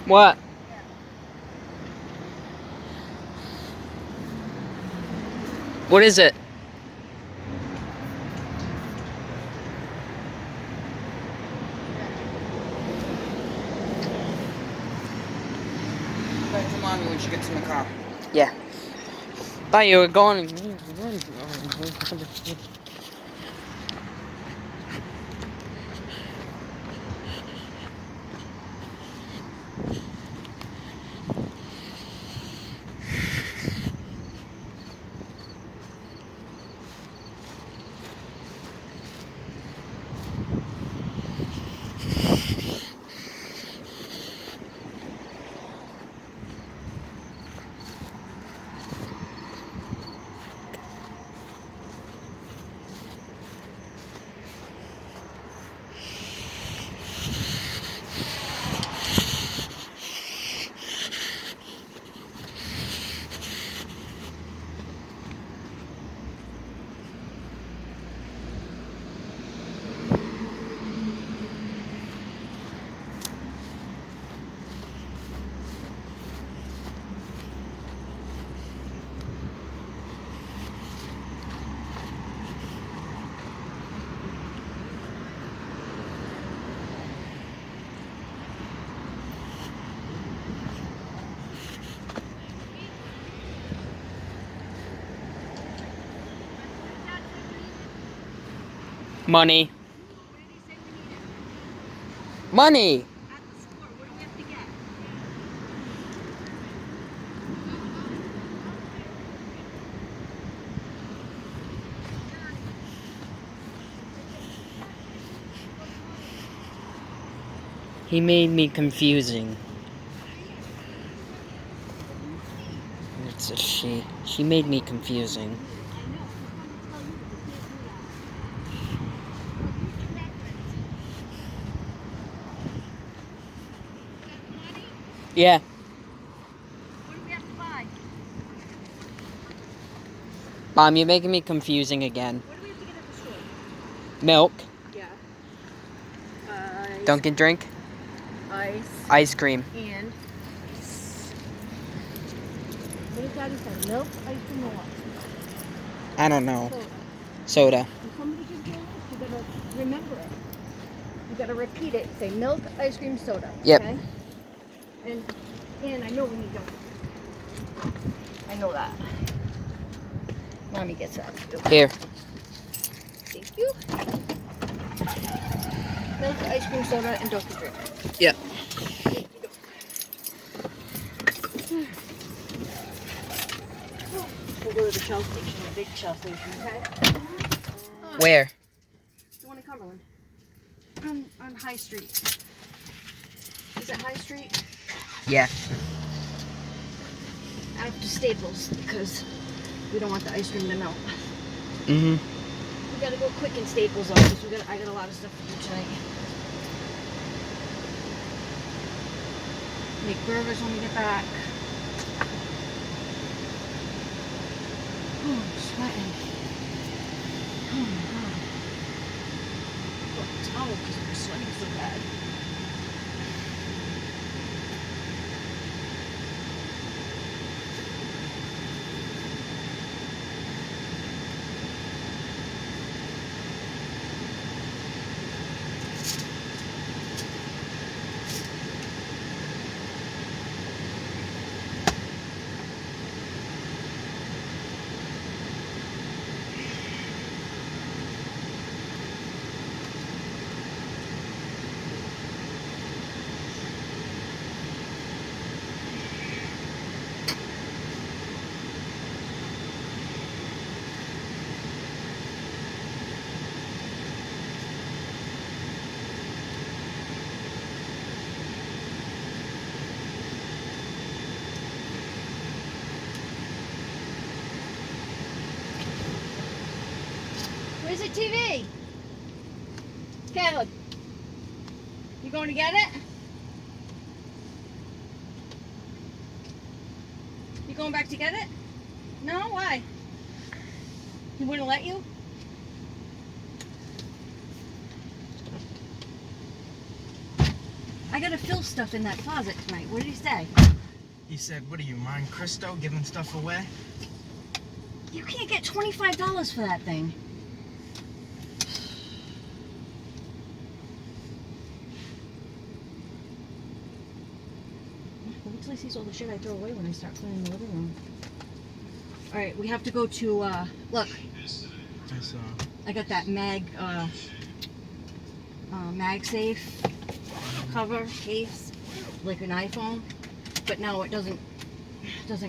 What? What is it? Back to mommy when she gets in the car. Yeah. Thought you were going. Money. Money. He made me confusing. It's a she. She made me confusing. Yeah. What do we have to buy? Mom, you're making me confusing again. What do we have to get at the store? Milk. Yeah. Dunkin' drink. Ice. Ice cream. And what did Daddy say? Milk, ice cream, or what? I don't know. Soda. Soda. When somebody gives you a list, you gotta remember it. You gotta repeat it. Say milk, ice cream, soda. Yep. Okay? And I know we need Dunkin'. I know that. Mommy gets that too. Here. Thank you. Milk, ice cream, soda, and Dunkin' drink. Yep. We'll go to the Shell station, the big Shell station, okay? Where? The one in Cumberland. On High Street. Is it High Street? Yeah. After Staples, because we don't want the ice cream to melt. Mm-hmm. We gotta go quick in Staples though, because I got a lot of stuff to do tonight. Make burgers when we get back. Oh, I'm sweating. Oh my god. Got a towel because I'm sweating so bad. Where's the TV? Caleb, you going to get it? You going back to get it? No, why? He wouldn't let you? I gotta fill stuff in that closet tonight. What did he say? He said, what are you, Monte Cristo, giving stuff away? You can't get $25 for that thing. Wait till he sees all the shit I throw away when I start cleaning the living room. Alright, we have to go to, look. I saw. I got that MagSafe cover case, like an iPhone, but now it doesn't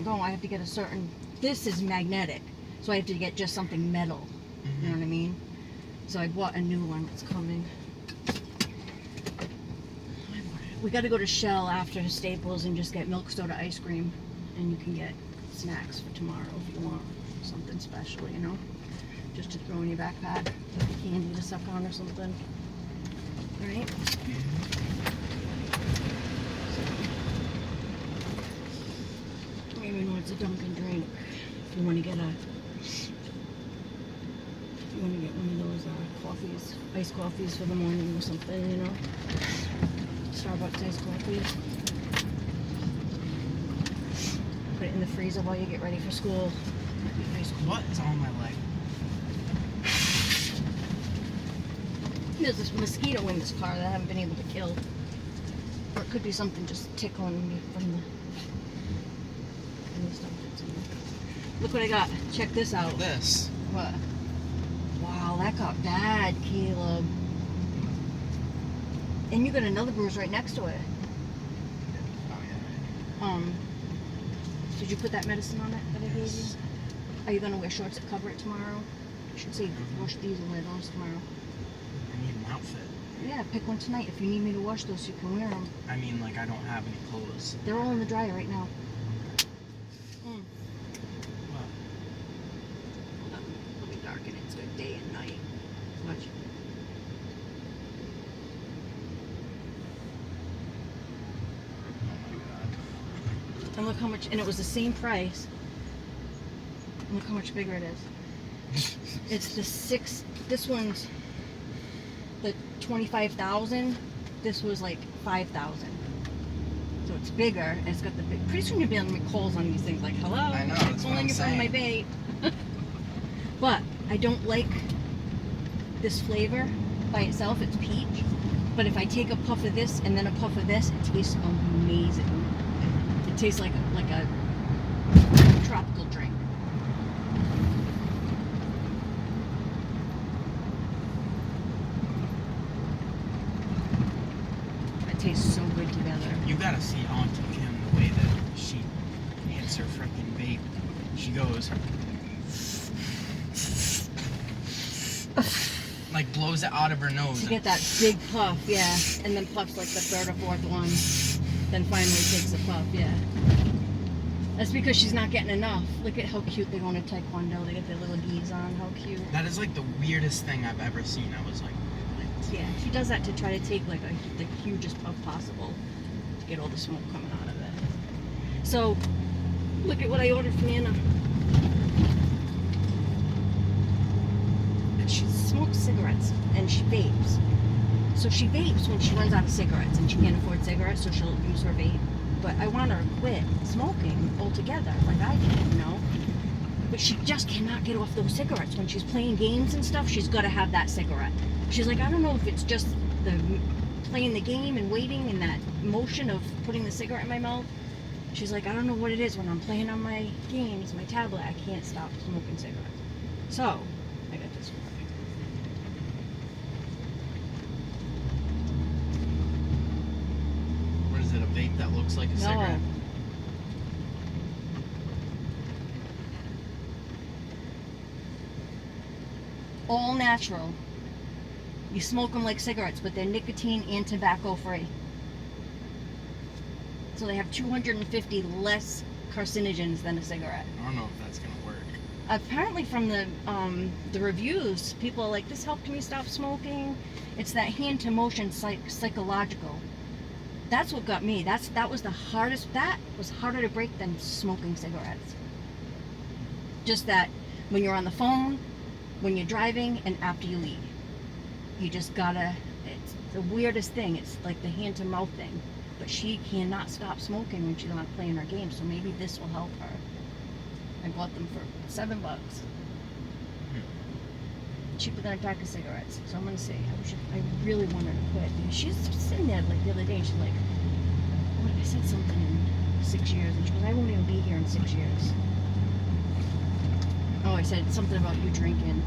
go. I have to get a certain. This is magnetic, so I have to get just something metal. You know what I mean? So I bought a new one. It's coming. We got to go to Shell after Staples and just get milk soda ice cream, and you can get snacks for tomorrow if you want something special, you know, just to throw in your backpack, candy to suck on or something. Right? Maybe know it's a Dunkin' drink. If you want to get one of those coffees, iced coffees for the morning or something, you know. Starbucks iced coffee. Put it in the freezer while you get ready for school. What is on my leg? There's this mosquito in this car that I haven't been able to kill. Or it could be something just tickling me from the stuff that's in there. Look what I got. Check this out. This. What? Wow, that got bad, Caleb. And you got another bruise right next to it. Oh, yeah. Did you put that medicine on it that I gave you? Are you gonna wear shorts that cover it tomorrow? I should say wash these and wear those tomorrow. I need an outfit. Yeah, pick one tonight. If you need me to wash those, you can wear them. I mean, like, I don't have any clothes. They're all in the dryer right now. What? Hold on. Let me darken it so it's day and night. Watch. Oh, my God. And look how much, and it was the same price. And look how much bigger it is. It's this one's the 25,000. This was like 5,000. So it's bigger, and it's got the big. Pretty soon you'll be on McCall's on these things. Like, hello, I know, that's what pulling I'm in front of my saying. bait. But I don't like this flavor by itself. It's peach. But if I take a puff of this and then a puff of this, it tastes amazing. It tastes like a tropical drink. It tastes so good together. You gotta see Auntie Kim, the way that she hits her freaking vape. She goes, like, blows it out of her nose. You get that big puff, yeah, and then puffs like the third or fourth one, then finally takes a puff, yeah. That's because she's not getting enough. Look at how cute they go in a taekwondo. They get their little gis on. How cute. That is like the weirdest thing I've ever seen. I was like, what? Yeah, she does that to try to take like the hugest puff possible to get all the smoke coming out of it. So, look at what I ordered for Nana. She smokes cigarettes and she vapes. So she vapes when she runs out of cigarettes and she can't afford cigarettes, so she'll use her vape. But I want her to quit smoking altogether, like I did, you know? But she just cannot get off those cigarettes. When she's playing games and stuff, she's got to have that cigarette. She's like, I don't know if it's just the playing the game and waiting and that motion of putting the cigarette in my mouth. She's like, I don't know what it is when I'm playing on my games, my tablet, I can't stop smoking cigarettes. So, I got this one. What is it, a vape that looks like a cigarette? All natural. You smoke them like cigarettes, but they're nicotine and tobacco free. So they have 250 less carcinogens than a cigarette. I don't know if that's gonna work. Apparently from the reviews, people are like, this helped me stop smoking. It's that hand to motion psychological. That's what got me. That was the hardest. That was harder to break than smoking cigarettes. Just that when you're on the phone, when you're driving, and after you leave, you just gotta. the weirdest thing. It's like the hand to mouth thing. But she cannot stop smoking when she's not playing her game, so maybe this will help her. I bought them for $7. Cheaper than a pack of cigarettes. So I'm gonna say I really want her to quit. And she's sitting there like the other day and she's like, what, I said something in 6 years, and she goes, I won't even be here in 6 years. Oh, I said something about you drinking.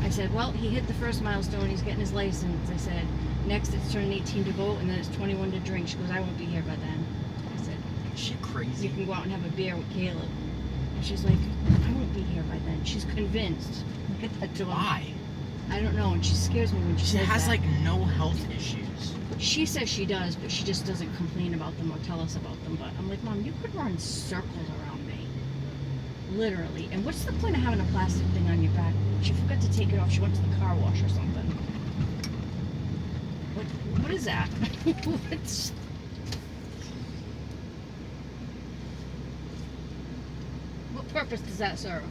I said, well, he hit the first milestone, he's getting his license. I said, next it's turning 18 to vote, and then it's 21 to drink. She goes, I won't be here by then. I said, Is she crazy? you can go out and have a beer with Caleb. And she's like, I won't be here by then. She's convinced. Look at that door. Why? I don't know, and she scares me when she She says has that. like no health issues. She says she does, but she just doesn't complain about them or tell us about them. But I'm like, Mom, you could run circles around me. Literally. And what's the point of having a plastic thing on your back? She forgot to take it off. She went to the car wash or something. What is that? What's... What purpose does that serve?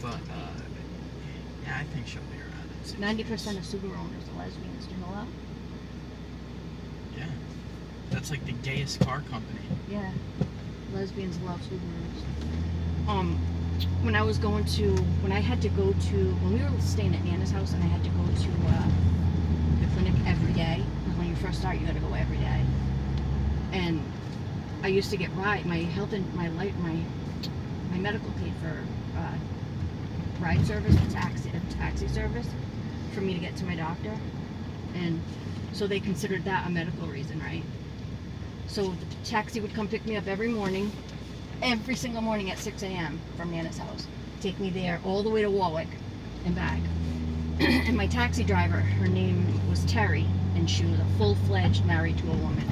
But, yeah, I think she'll be around in 6 90% years. of Subaru owners are lesbians. Do you know that? Yeah. That's like the gayest car company. Yeah. Lesbians love Subarus. When I was going to, when I had to go to, when we were staying at Nana's house and I had to go to the clinic every day, because when you first start, you got to go every day. And I used to get my health and my medical paid for ride service, taxi service for me to get to my doctor. And so they considered that a medical reason, right? So the taxi would come pick me up every single morning at 6 a.m. from Nana's house. Take me there all the way to Warwick and back. And my taxi driver, her name was Terry, and she was a full-fledged married to a woman.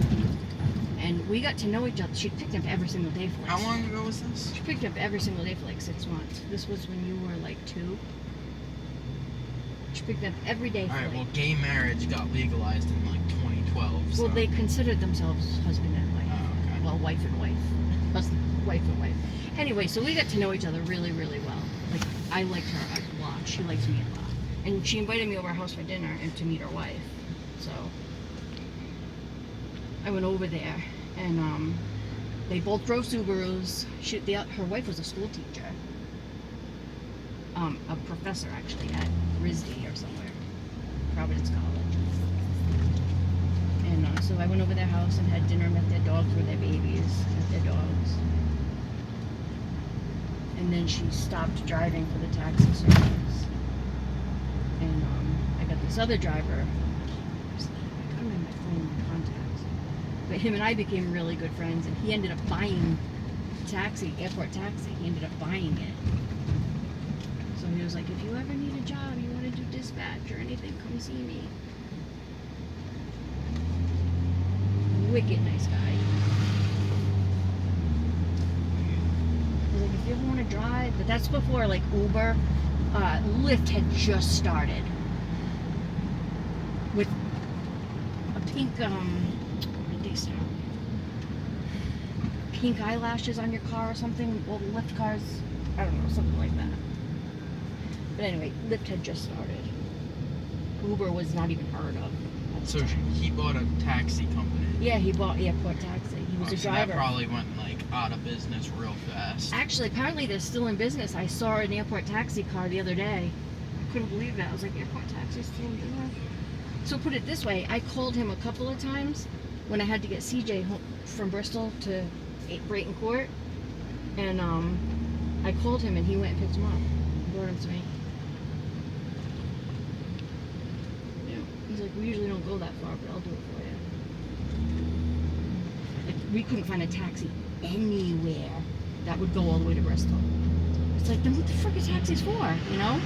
And we got to know each other. She picked me up every single day for like... How long ago was this? She picked me up every single day for like 6 months. This was when you were like 2. She picked me up every day for Alright, like... well, gay marriage got legalized in like 2012. So. Well, they considered themselves husband and wife. Oh, okay. Well, wife and wife. Wife and wife. Anyway, so we got to know each other really, really well. Like, I liked her a lot. She liked me a lot. And she invited me over her house for dinner and to meet her wife. So I went over there, and they both drove Subarus. Her wife was a school teacher. A professor, actually, at RISD or somewhere. Providence College. And so I went over their house and had dinner, met their dogs with their babies, met their dogs. And then she stopped driving for the taxi service. And I got this other driver. I can't remember my phone contacts. But him and I became really good friends, and he ended up buying airport taxi. He ended up buying it. So he was like, if you ever need a job, you want to do dispatch or anything, come see me. Wicked nice guy. He's like, if you ever want to drive, but that's before like Uber, Lyft had just started with a pink, what did they start? Pink eyelashes on your car or something. Well, Lyft cars, I don't know, something like that. But anyway, Lyft had just started. Uber was not even heard of. So he bought a taxi company. Yeah, he bought airport taxi. He was a So driver. that probably went like out of business real fast. Actually, apparently they're still in business. I saw an airport taxi car the other day. I couldn't believe it. I was like, airport taxi still in business? So put it this way, I called him a couple of times when I had to get CJ home from Bristol to Brayton Court. And I called him and he went and picked him up. Brought him to me. Yeah. He's like, we usually don't go that far, but I'll do it for you. Like, we couldn't find a taxi anywhere that would go all the way to Bristol. It's like, then what the frick are taxis for, you know?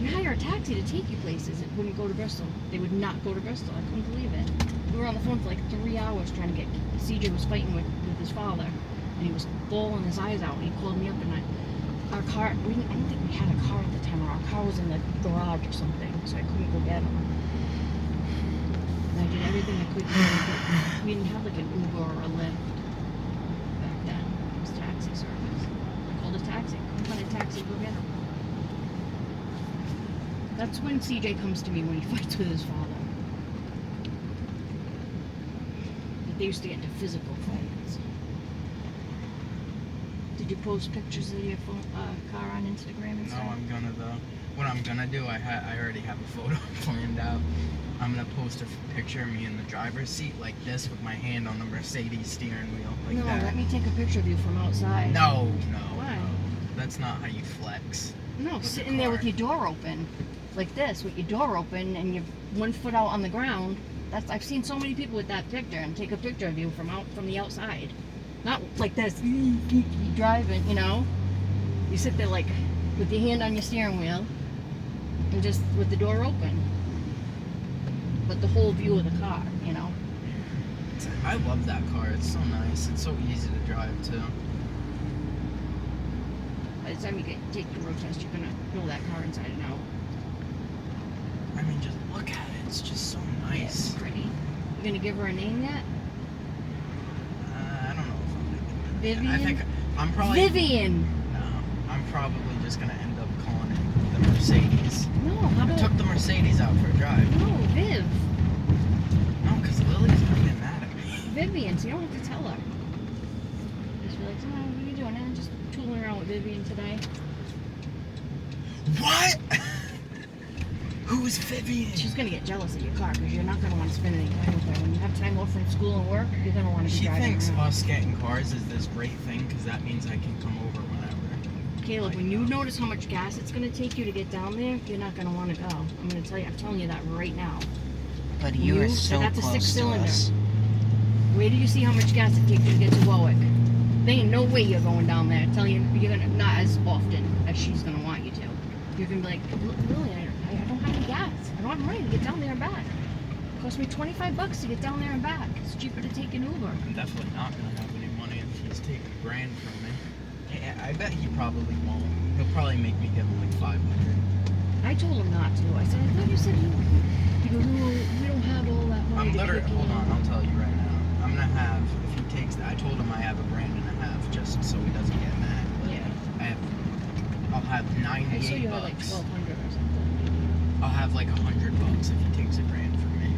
You hire a taxi to take you places, it wouldn't go to Bristol. They would not go to Bristol. I couldn't believe it. We were on the phone for like 3 hours trying to get... CJ was fighting with his father, and he was bawling his eyes out, and he called me up, and our car... I don't think we had a car at the time, or our car was in the garage or something, so I couldn't go get him. And I did everything I could. We didn't have like an Uber or a Lyft back then. It was taxi service. I called a taxi. Couldn't find a taxi to go get him. That's when CJ comes to me when he fights with his father. They used to get into physical fights. Did you post pictures of your car on Instagram and No, stuff? I'm gonna though. What I'm gonna do, I already have a photo planned out. I'm gonna post a picture of me in the driver's seat like this with my hand on the Mercedes steering wheel like No, that. let me take a picture of you from outside. No. Why? No. That's not how you flex. No, With the sitting there with car. your door open, like this, with your door open and your 1 foot out on the ground. I've seen so many people with that picture and take a picture of you from the outside, not like this. You driving, you know. You sit there like with your hand on your steering wheel and just with the door open, but the whole view of the car, you know. I love that car. It's so nice. It's so easy to drive too. By the time you take the road test, you're gonna know that car inside and out. I mean, just look at it. It's just so nice. It's pretty. You gonna give her a name yet? I don't know if I'm gonna do that. Vivian? I think I'm probably. Vivian! No, I'm probably just gonna end up calling it the Mercedes. No, how I about... took the Mercedes out for a drive. No, Viv. No, because Lily's gonna get mad at me. Vivian, so you don't have to tell her. Just be like, oh, what are you doing? And just tooling around with Vivian today. What? Who's Vivian? She's gonna get jealous of your car because you're not gonna want to spend any time with her. When you have time off from school and work, you're gonna want to be She driving thinks around. us getting cars is this great thing because that means I can come over whenever. Caleb, when you notice how much gas it's gonna take you to get down there, you're not gonna want to go. I'm gonna tell you. I'm telling you that right now. But you You- are so that's a close to six-cylinder. us. Wait till you see how much gas it takes you to get to Warwick. There ain't no way you're going down there. I tell you, you're gonna not as often as she's gonna want you to. You're gonna be like, really, I don't have any gas. I don't have money to get down there and back. It cost me $25 to get down there and back. It's cheaper to take an Uber. I'm definitely not gonna have any money if he's taking $1,000 from me. Yeah, I bet he probably won't. He'll probably make me give him like 500. I told him not to. I said, I thought you said you. He goes, no, we don't have all that money. I'm to literally, kick hold in." on, I'll tell you right now. I'm gonna have, if he takes that, I told him I have $1.50 just so he doesn't get mad. But Yeah. I'll have $98. I saw you had like 1,200 or something. I'll have like $100 if he takes $1,000 from me.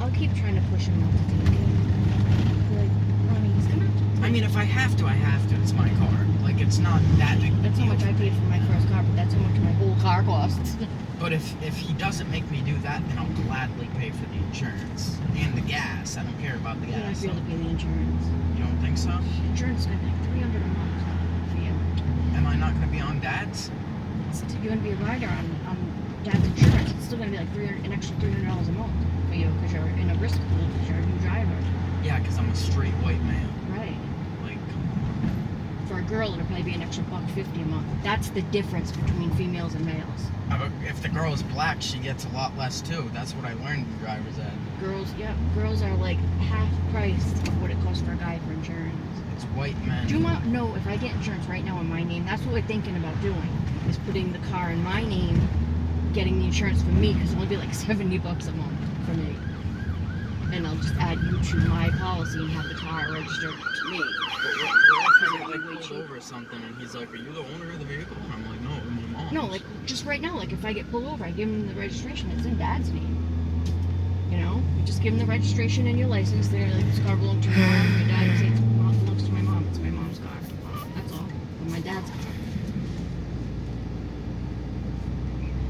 I'll keep trying to push him not to take it. Be like, Ronnie, he's gonna. I mean, if I have to, I have to. It's my car. Like, it's not that big. That's how much I paid for my first car, but that's how much my whole car costs. But if he doesn't make me do that, then I'll gladly pay for the insurance and the gas. I don't care about the You might gas. be able to pay the insurance. You don't think so? Insurance is like $300 a month for you. Am I not going to be on Dad's? You're gonna be a rider on Dad's insurance. It's still gonna be like an extra $300 a month for you because you're in a risk pool because you're a new driver. Yeah, because I'm a straight white male. Right. Like, come on. For a girl, it'll probably be an extra $150 a month. That's the difference between females and males. If the girl is black, she gets a lot less too. That's what I learned in driver's ed. Girls are like half price of what it costs for a guy for insurance. It's white men. Do you want to know if I get insurance right now in my name? That's what we're thinking about doing. Is putting the car in my name, getting the insurance for me because it'll only be like $70 a month for me. And I'll just add you to my policy and have the car registered to me. What if I Way get like cheap. pulled over or something and he's like, "Are you the owner of the vehicle?" And I'm like, "No, my mom." No, like just right now, like if I get pulled over, I give him the registration. It's in Dad's name. You know, you just give him the registration and your license. They're like, this car belongs to your mom. Your dad says it belongs to my mom. It's my mom's car. That's all. But my dad's car.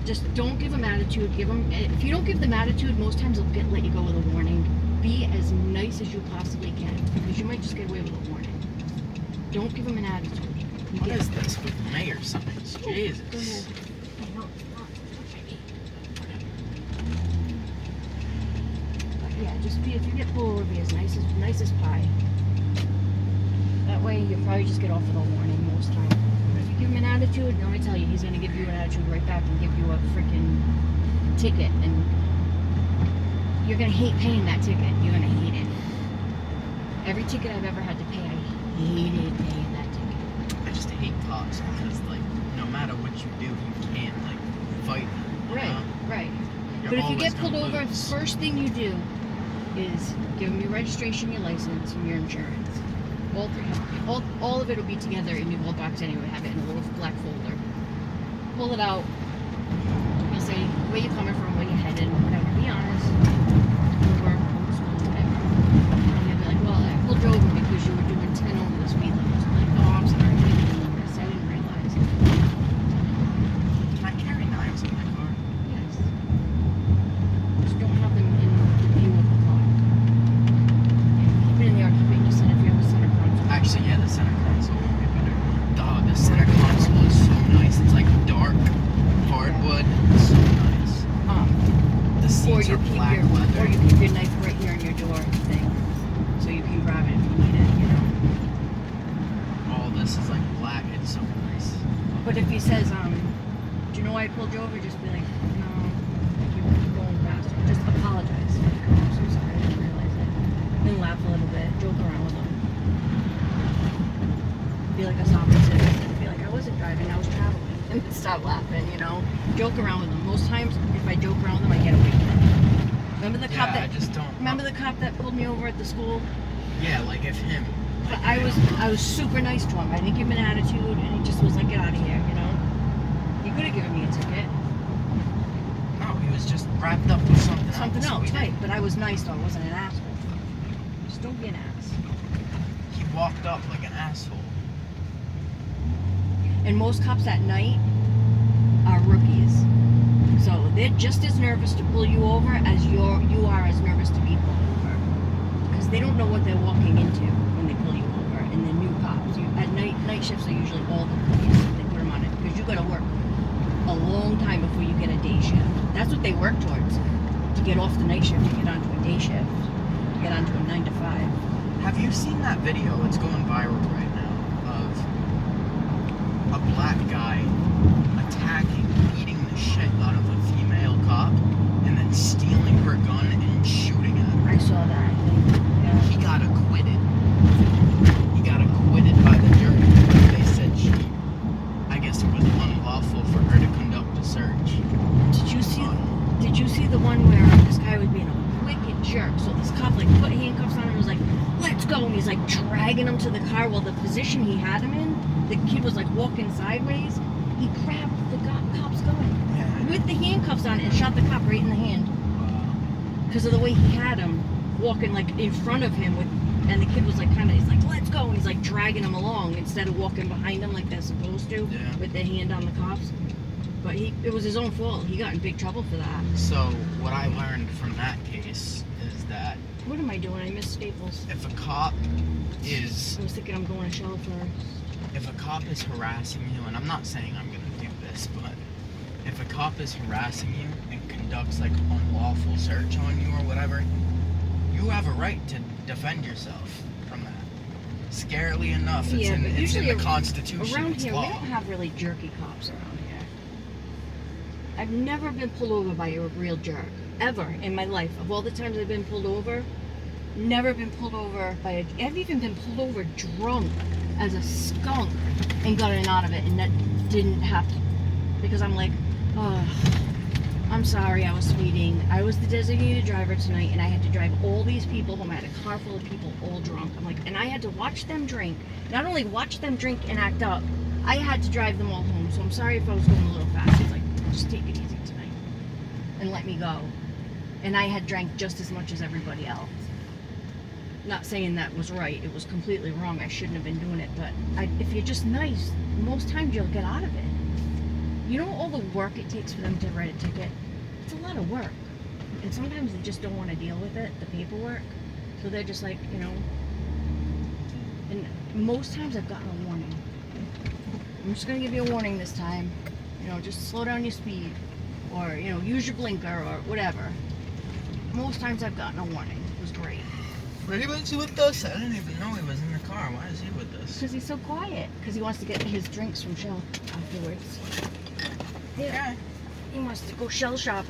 Just don't give them attitude. Give them. If you don't give them attitude, most times they'll let you go with a warning. Be as nice as you possibly can because you might just get away with a warning. Don't give them an attitude. You What get- is this with mayor signs? Go Jesus. ahead. But yeah, just be, if you get pulled over, be as nice as pie. That way you probably just get off with a warning most times. But if you give him an attitude, let me tell you, he's gonna give you an attitude right back and give you a freaking ticket, and you're gonna hate paying that ticket. You're gonna hate it. Every ticket I've ever had to pay, I hated paying that ticket. I just hate cops because, like, no matter what you do, you can't, like, fight them. you Right, know? right. You're But if you always get pulled gonna over, lose. first thing you do is give them your registration, your license, and your insurance. All three, all of it will be together in your glove box anyway. Have it in a little black folder. Pull it out, He'll say, where you coming from, where you headed, whatever. Be honest. Work, homeschool, whatever. And he'll be like, well, I pulled you over because you were doing 10 over the speed limit. I'm like, oh, I'm sorry, I didn't know this. I didn't realize. Can I carry knives in my car? Yes. Just don't have them in the view of the car. Keep it in the yard, keep it in your center if you have a center console. Actually, yeah, the center console would be better. Dog, the center console is so nice. It's like dark hardwood. It's so nice. The Or seats you are keep black your leather. or you keep your knife right here in your door thing, so you can grab it if you need it. You know. All this is like black. It's so nice. But if he says, do you know why I pulled you over? Just be like, no, keep going faster. Just apologize. Oh, I'm so sorry, I didn't realize it. Then laugh a little bit, joke around with them. Be like a sovereign citizen. Be like, I wasn't driving, I was traveling. And then stop laughing, you know? Joke around with them. Most times, if I joke around with them, I get away with it. Remember the cop Yeah, I that just don't. remember the cop that pulled me over at the school? Yeah, like if him. But I was super nice to him. I didn't give him an attitude, and he just was like, get out of here, you know? He could have given me a ticket. No, he was just wrapped up with something else. Something else, We right? didn't- But I was nice, though. I wasn't an asshole. Just don't be an ass. He walked up like an asshole. And most cops at night are rookies. So they're just as nervous to pull you over as you are as nervous to be pulled over. Because they don't know what they're walking into when they pull you over. And the new cops. At night shifts are usually all the rookies. They put them on it. Because you got to work a long time before you get a day shift. That's what they work towards. To get off the night shift, to get onto a day shift. To get onto a 9 to 5. Have you seen that video? It's going viral right now of a black guy attacking, beating the shit out of a female cop, and then stealing her gun and shooting at her. I saw that, I think. Yeah. He got acquitted. He got acquitted by the jury because they said I guess it was unlawful for her to conduct a search. Did you see the one where this guy was being a wicked jerk? So this cop like put handcuffs on him and was like, let's go, and he's like dragging him to the car. While the position he had him in, the kid was like walking sideways. He grabbed the cop's gun Yeah. with the handcuffs on and shot the cop right in the hand because of the way he had him walking like in front of him with, and the kid was like he's like, let's go, and he's like dragging him along instead of walking behind him like they're supposed to Yeah. with their hand on the cops. But it was his own fault. He got in big trouble for that. So what I learned from that case is that What am I doing? I missed Staples. if a cop is I was thinking I'm going to Shell first. if a cop is harassing you, and I'm not saying I'm gonna do this, but if a cop is harassing you and conducts like unlawful search on you or whatever, you have a right to defend yourself from that. Scarily enough, it's Yeah, in but the usually Constitution. Around it's here, law. we don't have really jerky cops around here. I've never been pulled over by a real jerk. Ever in my life. Of all the times I've been pulled over, never been pulled over by a... I've even been pulled over drunk as a skunk and gotten out of it, and that didn't happen. Because I'm like, oh, I'm sorry, I was speeding. I was the designated driver tonight, and I had to drive all these people home. I had a car full of people all drunk. I'm like, and I had to watch them drink. Not only watch them drink and act up, I had to drive them all home. So I'm sorry if I was going a little fast. It's like, just take it easy tonight and let me go. And I had drank just as much as everybody else. Not saying that was right. It was completely wrong. I shouldn't have been doing it. But if you're just nice, most times you'll get out of it. You know all the work it takes for them to write a ticket? It's a lot of work. And sometimes they just don't want to deal with it, the paperwork. So they're just like, you know. And most times I've gotten a warning. I'm just going to give you a warning this time. You know, just slow down your speed. Or, you know, use your blinker or whatever. Most times I've gotten a warning. It was great. Why was he with us? I didn't even know he was in the car. Why is he with us? Because he's so quiet. Because he wants to get his drinks from Shell afterwards. Yeah. Okay. He wants to go Shell shopping.